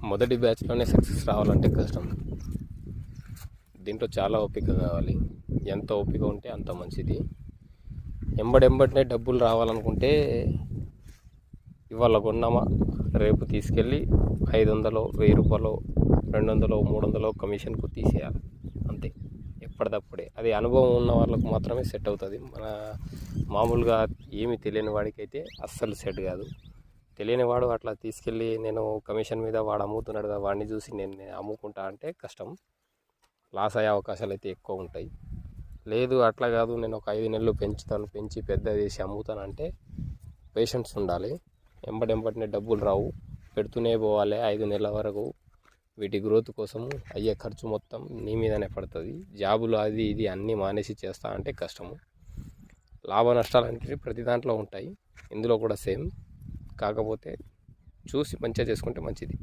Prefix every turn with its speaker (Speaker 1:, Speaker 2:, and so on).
Speaker 1: మొదటి బ్యాచ్లోనే సక్సెస్ రావాలంటే కష్టం. దీంట్లో చాలా ఓపిక కావాలి. ఎంత ఓపిక ఉంటే అంత మంచిది. ఎంబడెంబడినే డబ్బులు రావాలనుకుంటే ఇవాళ కొన్నామా రేపు తీసుకెళ్ళి 500, 1000 రూపాయలు, 200, 300 కమిషన్కు తీసేయాలి అంతే, ఎప్పటిదప్పుడే. అది అనుభవం ఉన్న వాళ్ళకు మాత్రమే సెట్ అవుతుంది. మన మామూలుగా ఏమి తెలియని వాడికైతే అస్సలు సెట్ కాదు. తెలియని వాడు అట్లా తీసుకెళ్ళి నేను కమిషన్ మీద వాడు అమ్ముతున్నాడు కదా వాడిని చూసి నేను అమ్ముకుంటా అంటే కష్టం, లాస్ అయ్యే అవకాశాలు అయితే ఎక్కువ ఉంటాయి. లేదు అట్లా కాదు, నేను ఒక 5 నెలలు పెంచుతాను, పెంచి పెద్ద చేసి అమ్ముతాను అంటే పేషెన్స్ ఉండాలి. ఎంబడెంబడినే డబ్బులు రావు, పెడుతూనే పోవాలి 5 నెలల వరకు. వీటి గ్రోత్ కోసం అయ్యే ఖర్చు మొత్తం నీ మీదనే పడుతుంది. జాబులు అది ఇది అన్నీ మానేసి చేస్తా అంటే కష్టము. లాభ నష్టాలు అనేవి ప్రతి దాంట్లో ఉంటాయి, ఇందులో కూడా సేమ్. కాకపోతే చూసి మంచిగా చేసుకుంటే మంచిది.